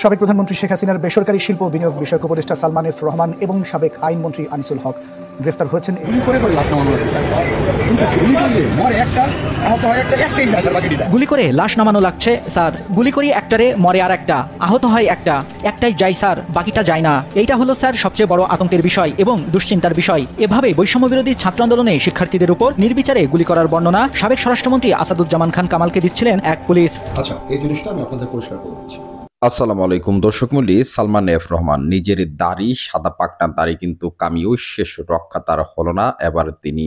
সাবেক প্রধানমন্ত্রী শেখ হাসিনার বেসরকারি শিল্প বিনিয়োগ বিষয়ক উপদেষ্টা সালমান এফ রহমান এবং সাবেক আইনমন্ত্রী আনিসুল হক গ্রেফতার হয়েছেন। গুলি করে লাশ নামানো লাগছে স্যার, গুলি করি একটারে মরে আর একটা, আহত হয় একটা, একটাই যায় স্যার, বাকিটা যায় না। এইটা হলো স্যার সবচেয়ে বড় আতঙ্কের বিষয় এবং দুশ্চিন্তার বিষয়। এভাবে বৈষম্য বিরোধী ছাত্র আন্দোলনে শিক্ষার্থীদের উপর নির্বিচারে গুলি করার বর্ণনা সাবেক স্বরাষ্ট্রমন্ত্রী আসাদুজ্জামান খান কামালকে দিচ্ছিলেন এক পুলিশ। আচ্ছা, এই জিনিসটা আমি আপনাদের পরিষ্কার করে দিচ্ছি। আসসালামু আলাইকুম দর্শক মণ্ডলী, সালমান এফ রহমান নিজের দাড়ি, সাদা পাকনা দাড়ি কিন্তু কামিয়েও শেষ রক্ষা তার হলো না। এবার তিনি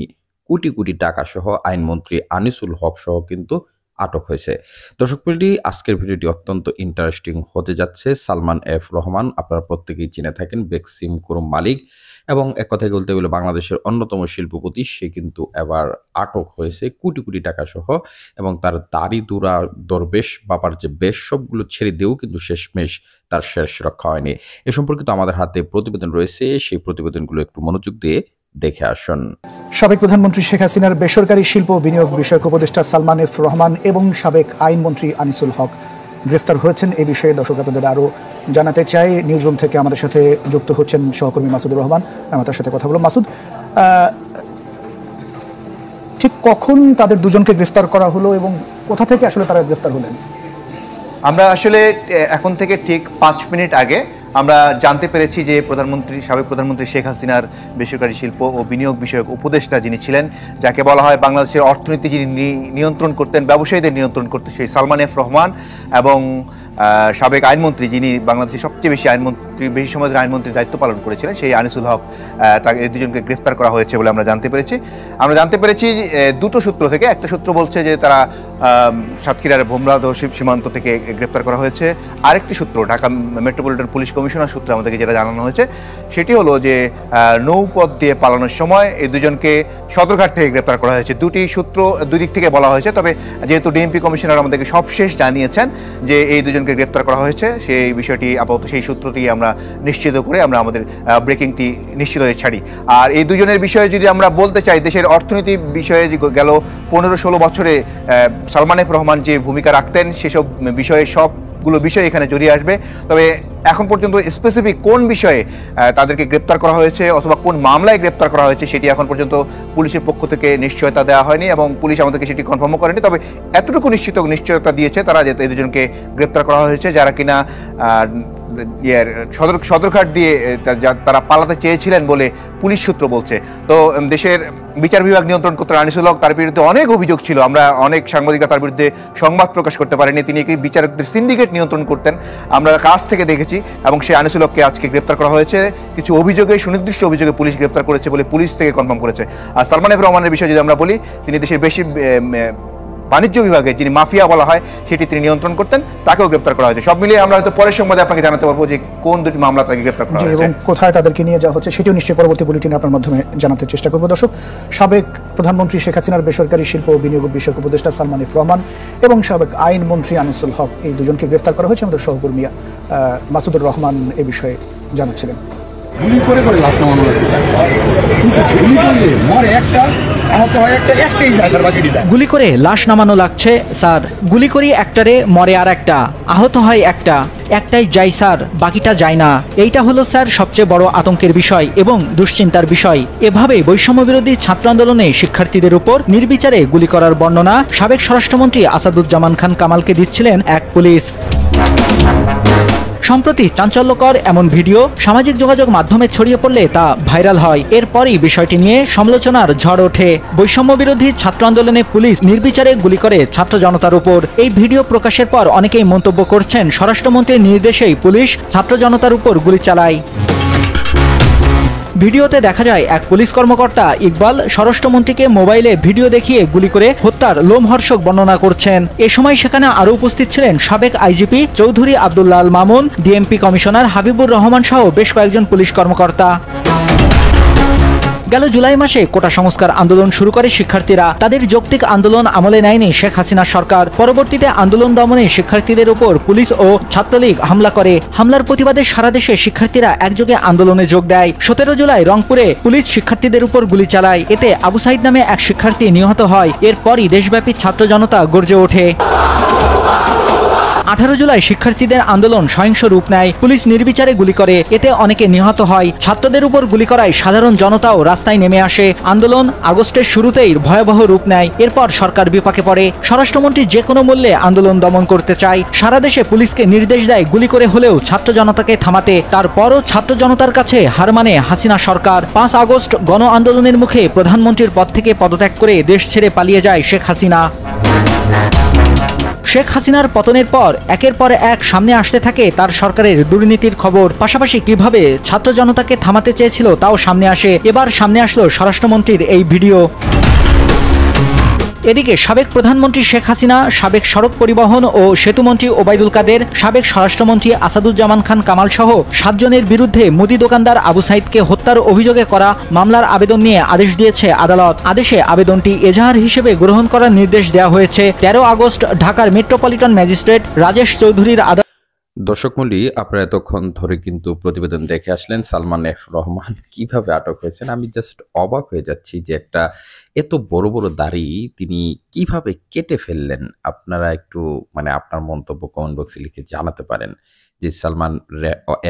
কোটি কোটি টাকা সহ আইনমন্ত্রী আনিসুল হক সহ কিন্তু আটক হয়েছে। দর্শক মণ্ডলী, আজকের ভিডিওটি অত্যন্ত ইন্টারেস্টিং হতে যাচ্ছে। সালমান এফ রহমান আপনারা প্রত্যেকেই চিনে থাকেন, বেক্সিম কোর মালিক এবং এক কথায় বলতে গেলে বাংলাদেশের অন্যতম শিল্পপতি। সে কিন্তু এবার আটক হয়েছে কোটি কোটি টাকা সহ, এবং তার দাড়ি দুরা দরবেশ বাবার যে বেশ সবগুলো ছেড়ে দিয়েও কিন্তু শেষমেশ তার শেষ রক্ষা হয়নি। এ সম্পর্কিত আমাদের হাতে প্রতিবেদন রয়েছে, সেই প্রতিবেদনগুলো একটু মনোযোগ দিয়ে দেখে আসুন। সাবেক প্রধানমন্ত্রী শেখ হাসিনার বেসরকারি শিল্প বিনিয়োগ বিষয়ক উপদেষ্টা সালমান এফ রহমান এবং সাবেক আইনমন্ত্রী আনিসুল হক গ্রেফতার হয়েছেন। এই বিষয়ে দর্শক আপনাদের আরও জানাতে চাই। নিউজরুম থেকে আমাদের সাথে যুক্ত হচ্ছেন সহকর্মী মাসুদুর রহমান। আমি তার সাথে কথা বলব। মাসুদ, ঠিক কখন তাদের দুজনকে গ্রেফতার করা হলো এবং কোথা থেকে আসলে তারা গ্রেফতার হলেন? আমরা আসলে এখন থেকে ঠিক 5 মিনিট আগে আমরা জানতে পেরেছি যে সাবেক প্রধানমন্ত্রী শেখ হাসিনার বেসরকারি শিল্প ও বিনিয়োগ বিষয়ক উপদেষ্টা যিনি ছিলেন, যাকে বলা হয় বাংলাদেশের অর্থনীতি যিনি নিয়ন্ত্রণ করতেন, ব্যবসায়ীদের নিয়ন্ত্রণ করতেন, সেই সালমান এফ রহমান এবং সাবেক আইনমন্ত্রী যিনি বাংলাদেশের সবচেয়ে বেশি সময় ধরে আইনমন্ত্রীর দায়িত্ব পালন করেছিলেন, সেই আনিসুল হক, তাকে দুজনকে গ্রেফতার করা হয়েছে বলে আমরা জানতে পেরেছি। আমরা জানতে পেরেছি দুটো সূত্র থেকে। একটা সূত্র বলছে যে তারা সাতক্ষীরার ভোমরাদহ সীমান্ত থেকে গ্রেফতার করা হয়েছে। আরেকটি সূত্র ঢাকা মেট্রোপলিটন পুলিশ কমিশনার সূত্রে আমাদেরকে যেটা জানানো হয়েছে সেটি হলো যে নৌপথ দিয়ে পালানোর সময় এই দুজনকে সদরঘাট থেকে গ্রেফতার করা হয়েছে। দুটি সূত্র দুই দিক থেকে বলা হয়েছে, তবে যেহেতু ডিএমপি কমিশনার আমাদেরকে সবশেষ জানিয়েছেন যে এই দুজনকে গ্রেফতার করা হয়েছে, সেই বিষয়টি আপাতত সেই সূত্রটি আমরা নিশ্চিত করে আমরা আমাদের ব্রেকিংটি নিশ্চিত হয়ে ছাড়ি। আর এই দুজনের বিষয়ে যদি আমরা বলতে চাই, দেশের অর্থনীতি বিষয়ে গেল 15-16 বছরে সালমান এফ রহমান যে ভূমিকা রাখতেন সেসব বিষয়ে সবগুলো বিষয় এখানে জড়িয়ে আসবে। তবে এখন পর্যন্ত স্পেসিফিক কোন বিষয়ে তাদেরকে গ্রেপ্তার করা হয়েছে অথবা কোন মামলায় গ্রেপ্তার করা হয়েছে সেটি এখন পর্যন্ত পুলিশের পক্ষ থেকে নিশ্চয়তা দেওয়া হয়নি এবং পুলিশ আমাদেরকে সেটি কনফার্মও করেনি। তবে এতটুকু নিশ্চয়তা দিয়েছে তারা যে এই দুজনকে গ্রেপ্তার করা হয়েছে, যারা কিনা সদরঘাট দিয়ে তারা পালাতে চেয়েছিলেন বলে পুলিশ সূত্র বলছে। তো দেশের বিচার বিভাগ নিয়ন্ত্রণ করতেন আনিসুল হক, তার বিরুদ্ধে অনেক অভিযোগ ছিল। আমরা অনেক সাংবাদিকরা তার বিরুদ্ধে সংবাদ প্রকাশ করতে পারেনি। তিনি একটি বিচারকদের সিন্ডিকেট নিয়ন্ত্রণ করতেন, আমরা কাছ থেকে দেখেছি। এবং সেই আনিসুল হককে আজকে গ্রেপ্তার করা হয়েছে। কিছু অভিযোগে, সুনির্দিষ্ট অভিযোগে পুলিশ গ্রেপ্তার করেছে বলে পুলিশ থেকে কনফার্ম করেছে। আর সালমান এফ রহমানের বিষয়ে যদি আমরা বলি, তিনি দেশের বেশি বাণিজ্য বিভাগে যিনি মাফিয়া বলা হয় সেটি তিনি নিয়ন্ত্রণ করতেন, তাকেও গ্রেপ্তার করা হয়েছে। সব মিলিয়ে আমরা হয়তো পরের সংবাদে আপনাকে জানাতে পারবো যে কোন দুটি মামলা তাকে গ্রেপ্তার করা হয়েছে এবং কোথায় তাদেরকে নিয়ে যাওয়া হচ্ছে সেটিও নিশ্চয়ই পরবর্তী বুলেটিনে আপনার মাধ্যমে জানাতে চেষ্টা করবো। দর্শক, সাবেক প্রধানমন্ত্রী শেখ হাসিনার বেসরকারি শিল্প ও বিনিয়োগ বিষয়ক উপদেষ্টা সালমান এফ রহমান এবং সাবেক আইনমন্ত্রী আনিসুল হক, এই দুজনকে গ্রেফতার করা হয়েছে। আমাদের সহকর্মী মাসুদুর রহমান এ বিষয়ে জানাচ্ছিলেন। গুলি করে লাশ নামানো লাগছে স্যার, গুলি করি একটারে মরে আর একটা, আহত হয় একটা, একটাই যায় স্যার, বাকিটা যায় না। এইটা হলো স্যার সবচেয়ে বড় আতঙ্কের বিষয় এবং দুশ্চিন্তার বিষয়। এভাবে বৈষম্য বিরোধী ছাত্র আন্দোলনে শিক্ষার্থীদের উপর নির্বিচারে গুলি করার বর্ণনা সাবেক স্বরাষ্ট্রমন্ত্রী আসাদুজ্জামান খান কামালকে দিচ্ছিলেন এক পুলিশ। সম্প্রতি চাঞ্চল্যকর এমন ভিডিও সামাজিক যোগাযোগ মাধ্যমে ছড়িয়ে পড়লে তা ভাইরাল হয়। এরপরই বিষয়টি নিয়ে সমালোচনার ঝড় ওঠে। বৈষম্য বিরোধী ছাত্র আন্দোলনে পুলিশ নির্বিচারে গুলি করে ছাত্র জনতার উপর। এই ভিডিও প্রকাশের পর অনেকেই মন্তব্য করছেন, স্বরাষ্ট্রমন্ত্রীর নির্দেশেই পুলিশ ছাত্র জনতার উপর গুলি চালায়। ভিডিওতে দেখা যায় এক পুলিশ কর্মকর্তা ইকবাল স্বরাষ্ট্রমন্ত্রীকে মোবাইলে ভিডিও দেখিয়ে গুলি করে হত্যার লোমহর্ষক বর্ণনা করছেন। এ সময় সেখানে আরও উপস্থিত ছিলেন সাবেক IGP Chowdhury Abdullah Al Mamun, DMP commissioner Habibur Rahman সহ বেশ কয়েকজন পুলিশ কর্মকর্তা। গেল জুলাই মাসে কোটা সংস্কার আন্দোলন শুরু করে শিক্ষার্থীরা। তাদের যৌক্তিক আন্দোলন আমলে নেয়নি শেখ হাসিনা সরকার। পরবর্তীতে আন্দোলন দমনে শিক্ষার্থীদের উপর পুলিশ ও ছাত্রলীগ হামলা করে। হামলার প্রতিবাদে সারা দেশে শিক্ষার্থীরা একযোগে আন্দোলনে যোগ দেয়। 17 জুলাই রংপুরে পুলিশ শিক্ষার্থীদের উপর গুলি চালায়। এতে আবু সাইদ নামে এক শিক্ষার্থী নিহত হয়। এরপরই দেশব্যাপী ছাত্র জনতা গর্জে ওঠে। 18 জুলাই শিক্ষার্থীদের আন্দোলন সহিংস রূপ নেয়, পুলিশ নির্বিচারে গুলি করে, এতে অনেকে নিহত হয়। ছাত্রদের উপর গুলি করায় সাধারণ জনতাও রাস্তায় নেমে আসে। আন্দোলন আগস্টের শুরুতেই ভয়াবহ রূপ নেয়। এরপর সরকার বিপাকে পড়ে। স্বরাষ্ট্রমন্ত্রী যে কোনো মূল্যে আন্দোলন দমন করতে চায়। সারা দেশে পুলিশকে নির্দেশ দেয় গুলি করে হলেও ছাত্র জনতাকে থামাতে। তারপরও ছাত্র জনতার কাছে হার মানে হাসিনা সরকার। 5 আগস্ট গণ আন্দোলনের মুখে প্রধানমন্ত্রীর পদ থেকে পদত্যাগ করে দেশ ছেড়ে পালিয়ে যায় শেখ হাসিনা। শেখ হাসিনার পতনের পর একের পর এক সামনে আসতে থাকে তার সরকারের দুর্নীতির খবর। পাশাপাশি কিভাবে ছাত্র জনতাকে থামাতে চেয়েছিল তাও সামনে আসে। এবার সামনে আসলো স্বরাষ্ট্রমন্ত্রীর এই ভিডিও। এদিকে সাবেক প্রধানমন্ত্রী শেখ হাসিনা, সাবেক সড়ক পরিবহন ও সেতুমন্ত্রী ওবায়দুল কাদের, সাবেক স্বরাষ্ট্রমন্ত্রী আসাদুজ্জামান খান কামাল সহ 7 জনের বিরুদ্ধে মুদি দোকানদার আবু সাইদকে হত্যার অভিযোগে করা মামলার আবেদন নিয়ে আদেশ দিয়েছে আদালত। আদেশে আবেদনটি এজাহার হিসেবে গ্রহণ করার নির্দেশ দেওয়া হয়েছে। 13 আগস্ট ঢাকার মেট্রোপলিটন ম্যাজিস্ট্রেট রাজেশ চৌধুরীর দর্শক মণ্ডলী, আপনারা এতক্ষণ ধরে কিন্তু প্রতিবেদন দেখে আসলেন সালমান এফ রহমান কিভাবে আটক হয়েছেন। আমি জাস্ট অবাক হয়ে যাচ্ছি যে একটা এত বড় বড় দাড়ি তিনি কিভাবে কেটে ফেললেন। আপনারা একটু আপনার মন্তব্য কমেন্ট বক্সে লিখে জানাতে পারেন যে সালমান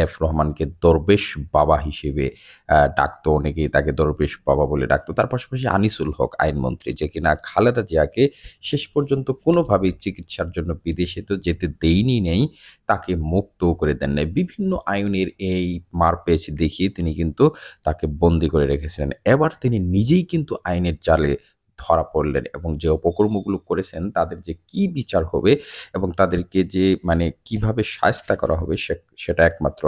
এফ রহমানকে দরবেশ বাবা হিসেবে ডাকতো, অনেকেই তাকে দরবেশ বাবা বলে ডাকতো। তার পাশাপাশি আনিসুল হক আইনমন্ত্রী, যে কিনা খালেদা জিয়াকে শেষ পর্যন্ত কোনোভাবেই চিকিৎসার জন্য বিদেশে তো যেতে দেয়নি নেই, তাকে মুক্ত করে দেন নাই। বিভিন্ন আইনের এই মারপ্যাচ দেখিয়ে তিনি কিন্তু তাকে বন্দি করে রেখেছিলেন। এবার তিনি নিজেই কিন্তু আইনের জালে ধরা পড়লেন এবং যে অপকর্মগুলো করেছেন তাদের যে কি বিচার হবে এবং তাদেরকে যে কিভাবে শায়েস্তা করা হবে সেটা একমাত্র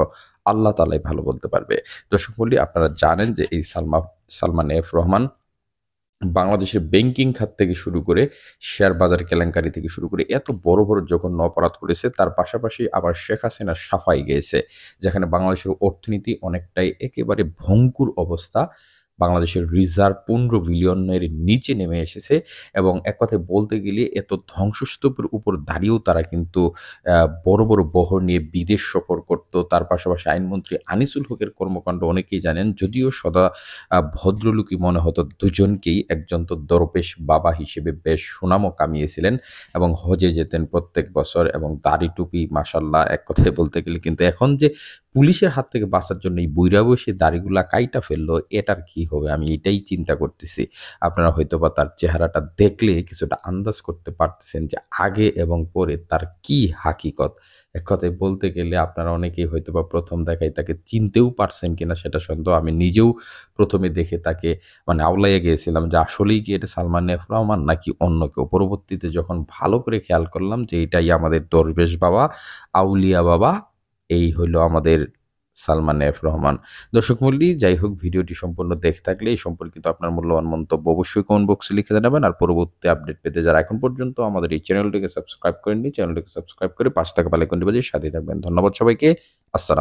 আল্লাহ তাআলাই ভালো বলতে পারবে। দর্শক মণ্ডলী, আপনারা জানেন যে এই সালমান এফ রহমান বাংলাদেশের ব্যাংকিং খাত থেকে শুরু করে শেয়ার বাজার কেলেঙ্কারি থেকে শুরু করে এত বড় বড় জঘন্য অপরাধ করেছে। তার পাশাপাশি আবার শেখ হাসিনার সাফাই গেয়েছে, যেখানে বাংলাদেশের অর্থনীতি অনেকটাই একেবারে ভঙ্গুর অবস্থা। বাংলাদেশের রিজার্ভ 15 বিলিয়নের নিচে নেমে এসেছে এবং এক কথায় বলতে গেলে এত ধ্বংসস্তূপের উপর দাঁড়িয়েও তারা কিন্তু বড় বড় বহর নিয়ে বিদেশ সফর করত। তার পাশাপাশি আইনমন্ত্রী আনিসুল হকের কর্মকাণ্ড অনেকেই জানেন, যদিও সদা ভদ্রলোকই মনে হতো। দুজনকেই, একজন তো দরবেশ বাবা হিসেবে বেশ সুনামও কামিয়েছিলেন এবং হজে যেতেন প্রত্যেক বছর এবং দাড়ি টুপি মাশাল্লাহ, এক কথায় বলতে গেলে। কিন্তু এখন যে পুলিশের হাত থেকে বাঁচার জন্য এই বুইড়া বয়সে দাড়িগুলা কাইটা ফেললো, এটার কি হবে আমি এটাই চিন্তা করতেছি। আপনারা হয়তোবা তার চেহারাটা দেখলে কিছুটা আন্দাজ করতে পারতেছেন যে আগে এবং পরে তার কি হাকিকত। এক কথায় বলতে গেলে আপনারা অনেকেই হয়তোবা প্রথম দেখায় তাকে চিনতেও পারছেন কিনা সেটা সন্দেহ। আমি নিজেও প্রথমে দেখে তাকে আউলাইয়া গিয়েছিলাম যে আসলেই কি এটা সালমান এফ রহমান নাকি অন্য কেউ। পরবর্তীতে যখন ভালো করে খেয়াল করলাম যে এটাই আমাদের দরবেশ বাবা, আউলিয়া বাবা, এই হইল আমাদের সালমান এফ রহমান। দর্শক মণ্ডলী, যাই হোক, ভিডিওটি সম্পূর্ণ দেখে থাকলে এই সম্পর্কিত আপনার মূল্যবান মন্তব্য অবশ্যই কমেন্ট বক্সে লিখে জানাবেন। আর পরবর্তী আপডেট পেতে যারা এখন পর্যন্ত আমাদের এই চ্যানেলটিকে সাবস্ক্রাইব করেননি, চ্যানেলটিকে সাবস্ক্রাইব করে পাশে থাকা বেল আইকনটি বাজিয়ে সাথে থাকবেন। ধন্যবাদ সবাইকে। আসসালাম।